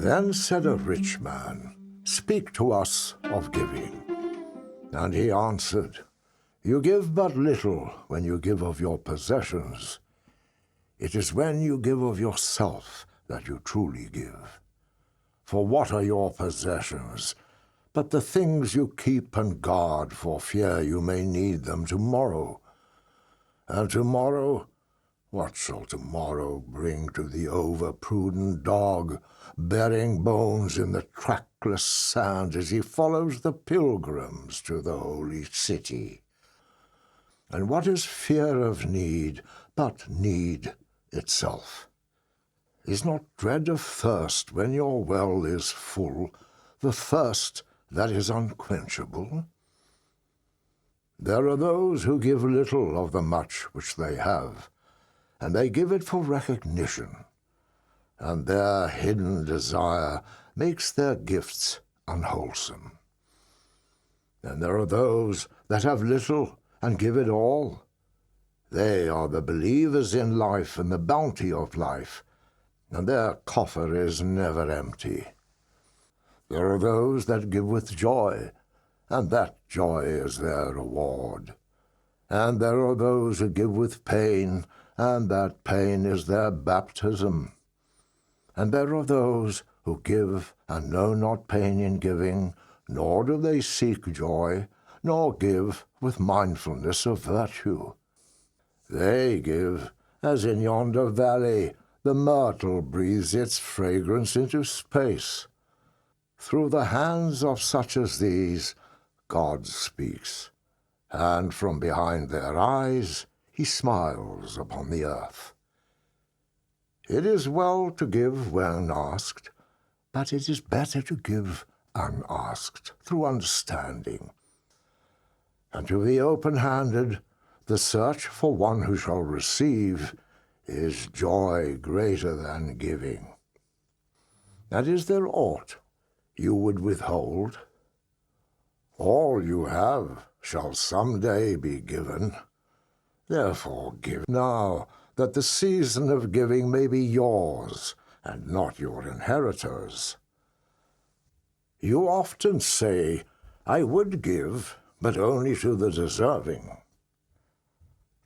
Then said a rich man, Speak to us of giving. And he answered, You give but little when you give of your possessions. It is when you give of yourself that you truly give. For what are your possessions but the things you keep and guard for fear you may need them tomorrow? And tomorrow, what shall tomorrow bring to the over-prudent dog, burying bones in the trackless sand as he follows the pilgrims to the holy city? And what is fear of need but need itself? Is not dread of thirst when your well is full, the thirst that is unquenchable? There are those who give little of the much which they have, and they give it for recognition, and their hidden desire makes their gifts unwholesome. And there are those that have little and give it all. They are the believers in life and the bounty of life, and their coffer is never empty. There are those that give with joy, and that joy is their reward. And there are those who give with pain, and that pain is their baptism. And there are those who give and know not pain in giving, nor do they seek joy, nor give with mindfulness of virtue. They give, as in yonder valley the myrtle breathes its fragrance into space. Through the hands of such as these, God speaks, and from behind their eyes he smiles upon the earth. It is well to give when asked, but it is better to give unasked, through understanding. And to be open-handed, the search for one who shall receive is joy greater than giving. And is there aught you would withhold? All you have shall some day be given. Therefore give now, that the season of giving may be yours, and not your inheritors. You often say, I would give, but only to the deserving.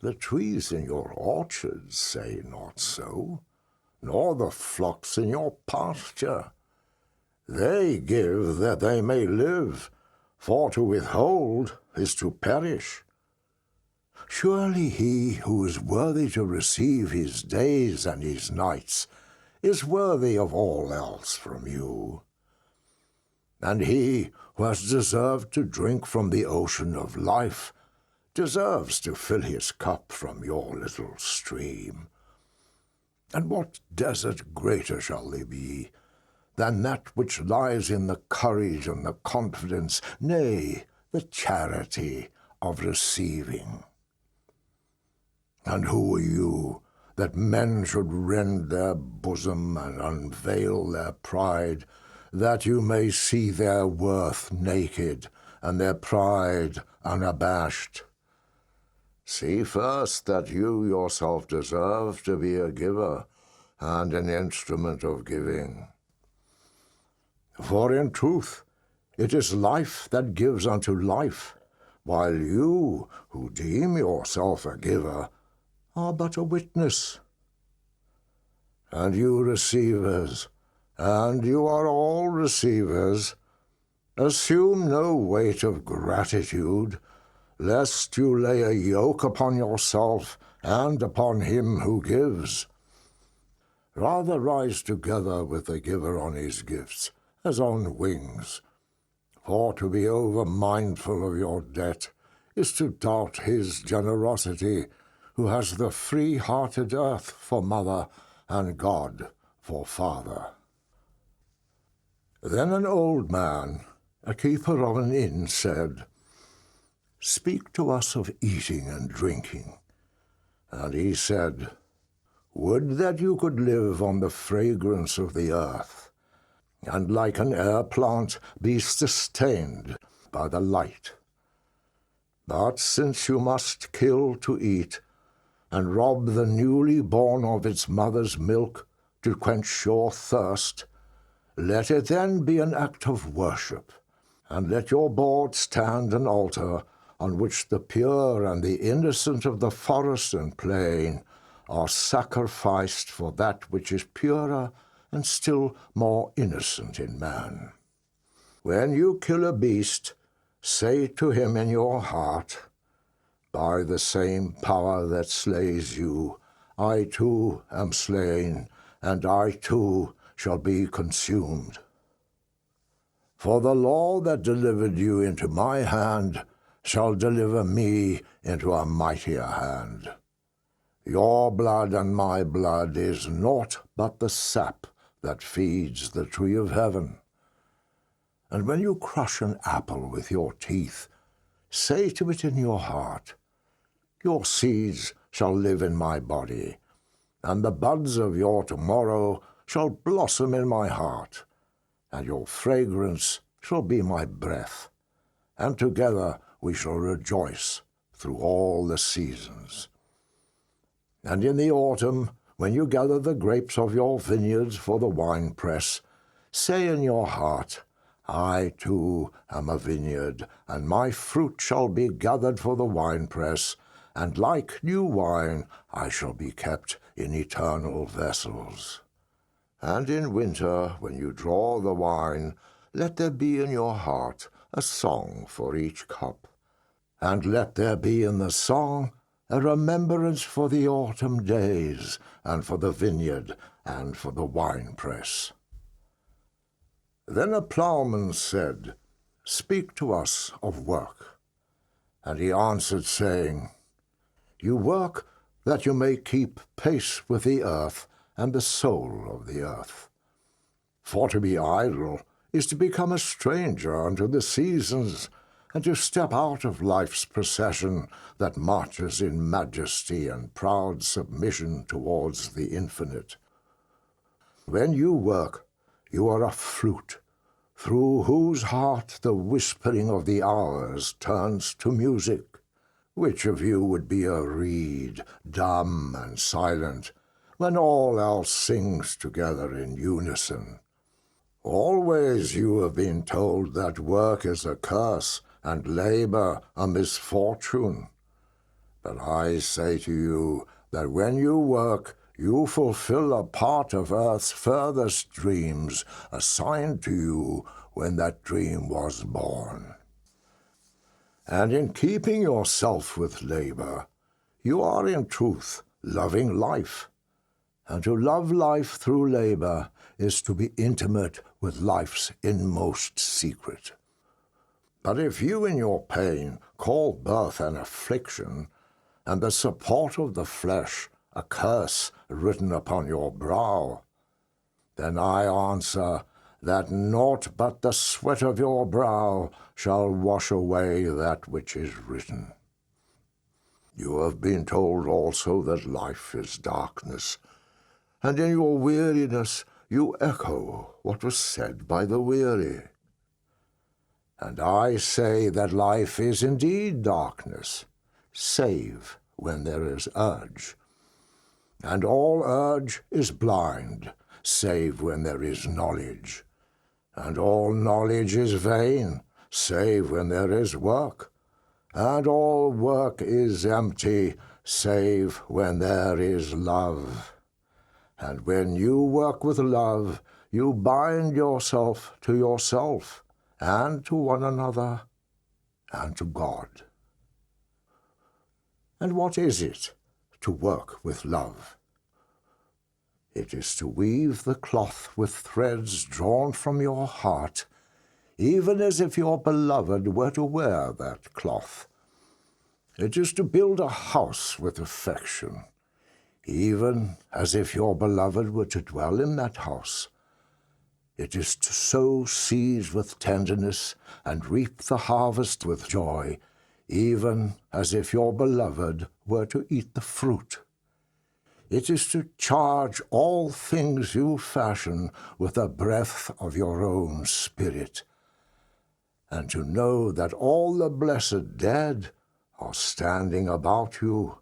The trees in your orchards say not so, nor the flocks in your pasture. They give that they may live, for to withhold is to perish. Surely he who is worthy to receive his days and his nights is worthy of all else from you. And he who has deserved to drink from the ocean of life deserves to fill his cup from your little stream. And what desert greater shall they be than that which lies in the courage and the confidence, nay, the charity of receiving? And who are you, that men should rend their bosom and unveil their pride, that you may see their worth naked and their pride unabashed? See first that you yourself deserve to be a giver and an instrument of giving. For in truth it is life that gives unto life, while you, who deem yourself a giver, are but a witness. And you receivers, and you are all receivers, assume no weight of gratitude, lest you lay a yoke upon yourself and upon him who gives. Rather rise together with the giver on his gifts, as on wings. For to be over-mindful of your debt is to doubt his generosity, who has the free-hearted earth for mother and God for father. Then an old man, a keeper of an inn, said, Speak to us of eating and drinking. And he said, Would that you could live on the fragrance of the earth, and like an air plant be sustained by the light. But since you must kill to eat, and rob the newly born of its mother's milk to quench your thirst, Let it then be an act of worship, and let your board stand an altar on which the pure and the innocent of the forest and plain are sacrificed for that which is purer and still more innocent in man. When you kill a beast, say to him in your heart, by the same power that slays you, I too am slain, and I too shall be consumed. For the law that delivered you into my hand shall deliver me into a mightier hand. Your blood and my blood is naught but the sap that feeds the tree of heaven. And when you crush an apple with your teeth, say to it in your heart, your seeds shall live in my body, and the buds of your tomorrow shall blossom in my heart, and your fragrance shall be my breath, and together we shall rejoice through all the seasons. And in the autumn, when you gather the grapes of your vineyards for the winepress, say in your heart, I too am a vineyard, and my fruit shall be gathered for the winepress, and like new wine I shall be kept in eternal vessels. And in winter, when you draw the wine, let there be in your heart a song for each cup. And let there be in the song a remembrance for the autumn days, and for the vineyard, and for the winepress. Then a ploughman said, Speak to us of work. And he answered, saying, You work that you may keep pace with the earth and the soul of the earth. For to be idle is to become a stranger unto the seasons, and to step out of life's procession that marches in majesty and proud submission towards the infinite. When you work, you are a flute, through whose heart the whispering of the hours turns to music. Which of you would be a reed, dumb and silent, when all else sings together in unison? Always you have been told that work is a curse, and labor a misfortune. But I say to you that when you work, you fulfill a part of earth's furthest dreams, assigned to you when that dream was born. And in keeping yourself with labor, you are in truth loving life. And to love life through labor is to be intimate with life's inmost secret. But if you in your pain call birth an affliction, and the support of the flesh a curse written upon your brow, then I answer that naught but the sweat of your brow shall wash away that which is written. You have been told also that life is darkness, and in your weariness you echo what was said by the weary. And I say that life is indeed darkness, save when there is urge. And all urge is blind, save when there is knowledge. And all knowledge is vain, save when there is work. And all work is empty, save when there is love. And when you work with love, you bind yourself to yourself, and to one another, and to God. And what is it to work with love? It is to weave the cloth with threads drawn from your heart, even as if your beloved were to wear that cloth. It is to build a house with affection, even as if your beloved were to dwell in that house. It is to sow seeds with tenderness and reap the harvest with joy, even as if your beloved were to eat the fruit. It is to charge all things you fashion with the breath of your own spirit, and to know that all the blessed dead are standing about you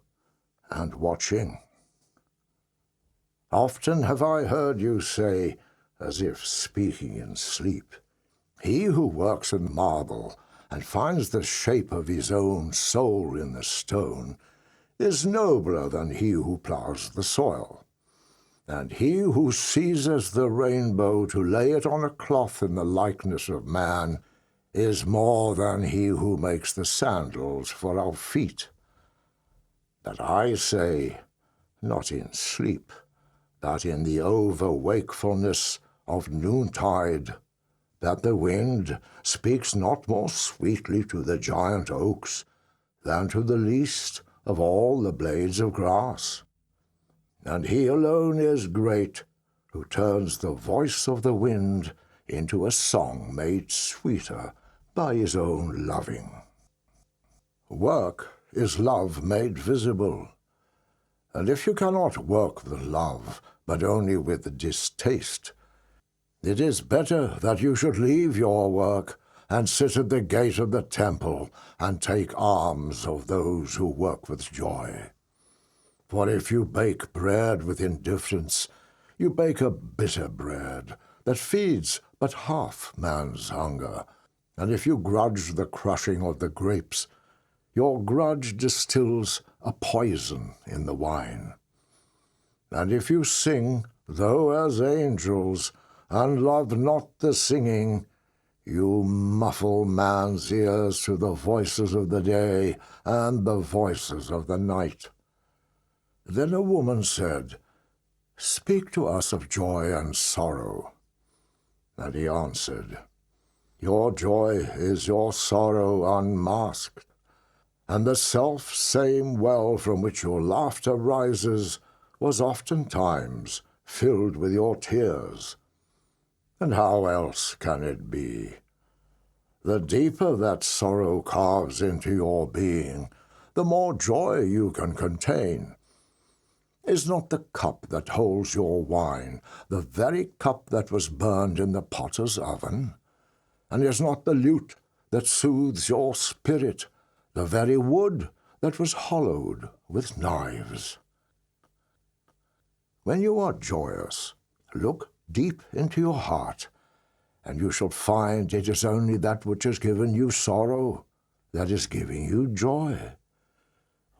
and watching. Often have I heard you say, as if speaking in sleep. He who works in marble and finds the shape of his own soul in the stone is nobler than he who ploughs the soil. And he who seizes the rainbow to lay it on a cloth in the likeness of man is more than he who makes the sandals for our feet. But I say, not in sleep, but in the over-wakefulness of noontide, that the wind speaks not more sweetly to the giant oaks than to the least of all the blades of grass. And he alone is great who turns the voice of the wind into a song made sweeter by his own loving. Work is love made visible, and if you cannot work with love, but only with distaste, it is better that you should leave your work and sit at the gate of the temple and take alms of those who work with joy. For if you bake bread with indifference, you bake a bitter bread that feeds but half man's hunger. And if you grudge the crushing of the grapes, your grudge distills a poison in the wine. And if you sing, though as angels, and love not the singing, you muffle man's ears to the voices of the day and the voices of the night. Then a woman said, "Speak to us of joy and sorrow." And he answered, "Your joy is your sorrow unmasked, and the self-same well from which your laughter rises was oftentimes filled with your tears. And how else can it be? The deeper that sorrow carves into your being, the more joy you can contain. Is not the cup that holds your wine the very cup that was burned in the potter's oven? And is not the lute that soothes your spirit the very wood that was hollowed with knives? When you are joyous, look deep into your heart, and you shall find it is only that which has given you sorrow that is giving you joy.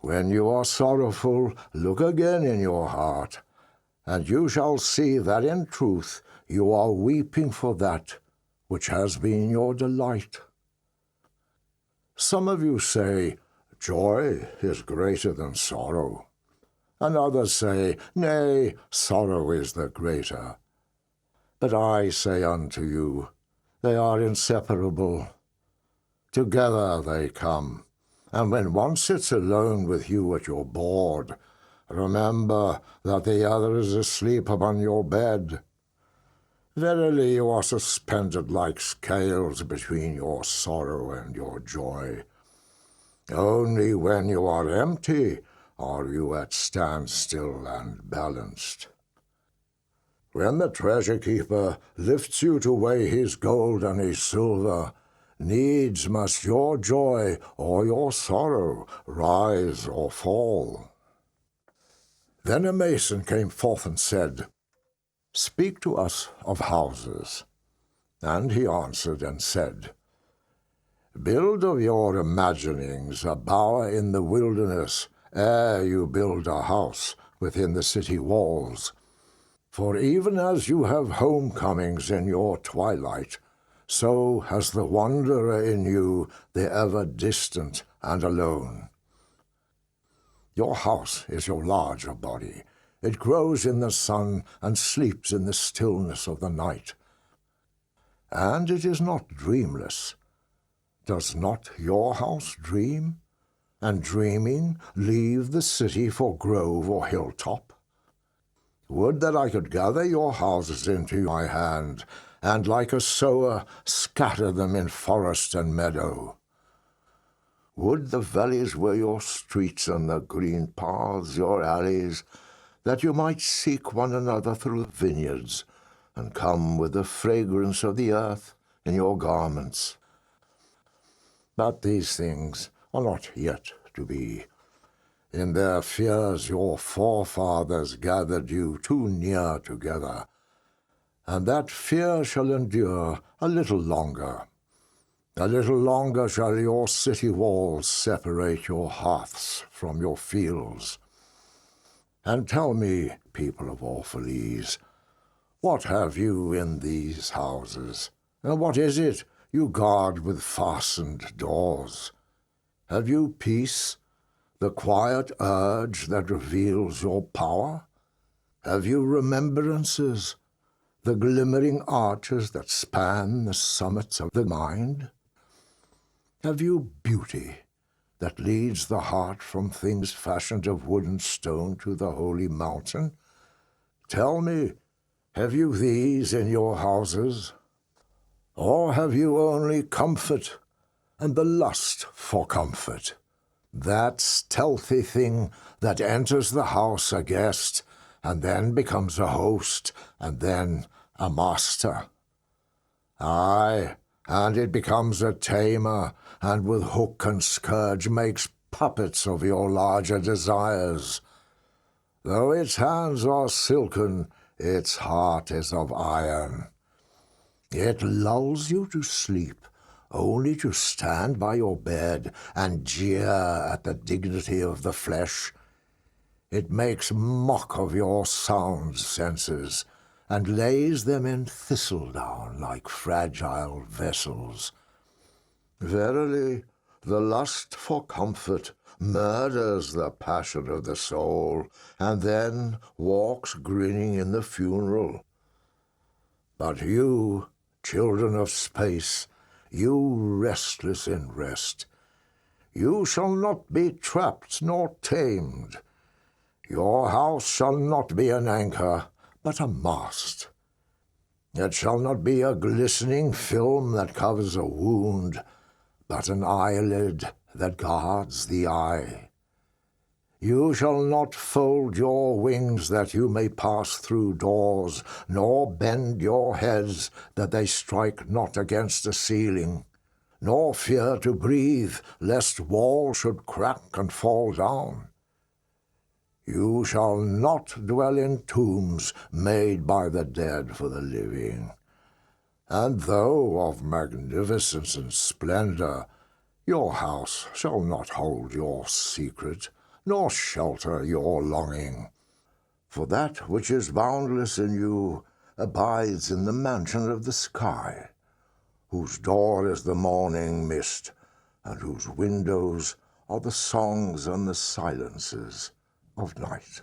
When you are sorrowful, look again in your heart, and you shall see that in truth you are weeping for that which has been your delight. Some of you say, "Joy is greater than sorrow," and others say, "Nay, sorrow is the greater." But I say unto you, they are inseparable. Together they come, and when one sits alone with you at your board, remember that the other is asleep upon your bed. Verily you are suspended like scales between your sorrow and your joy. Only when you are empty are you at standstill and balanced. When the treasure-keeper lifts you to weigh his gold and his silver, needs must your joy or your sorrow rise or fall. Then a mason came forth and said, "Speak to us of houses." And he answered and said, "Build of your imaginings a bower in the wilderness ere you build a house within the city walls. For even as you have homecomings in your twilight, so has the wanderer in you the ever-distant and alone. Your house is your larger body. It grows in the sun and sleeps in the stillness of the night. And it is not dreamless. Does not your house dream? And dreaming, leave the city for grove or hilltop? Would that I could gather your houses into my hand, and like a sower scatter them in forest and meadow. Would the valleys were your streets, and the green paths your alleys, that you might seek one another through the vineyards, and come with the fragrance of the earth in your garments. But these things are not yet to be. In their fears your forefathers gathered you too near together, and that fear shall endure a little longer. A little longer shall your city walls separate your hearths from your fields. And tell me, people of Orphalese, what have you in these houses, and what is it you guard with fastened doors? Have you peace, the quiet urge that reveals your power? Have you remembrances, the glimmering arches that span the summits of the mind? Have you beauty that leads the heart from things fashioned of wood and stone to the holy mountain? Tell me, have you these in your houses? Or have you only comfort and the lust for comfort, that stealthy thing that enters the house a guest and then becomes a host and then a master? Aye, and it becomes a tamer, and with hook and scourge makes puppets of your larger desires. Though its hands are silken, its heart is of iron. It lulls you to sleep, only to stand by your bed and jeer at the dignity of the flesh. It makes mock of your sound senses, and lays them in thistledown like fragile vessels. Verily, the lust for comfort murders the passion of the soul, and then walks grinning in the funeral. But you, children of space, you restless in rest, you shall not be trapped nor tamed. Your house shall not be an anchor, but a mast. It shall not be a glistening film that covers a wound, but an eyelid that guards the eye. You shall not fold your wings that you may pass through doors, nor bend your heads that they strike not against a ceiling, nor fear to breathe lest wall should crack and fall down. You shall not dwell in tombs made by the dead for the living. And though of magnificence and splendor, your house shall not hold your secret, nor shelter your longing. For that which is boundless in you abides in the mansion of the sky, whose door is the morning mist, and whose windows are the songs and the silences of night.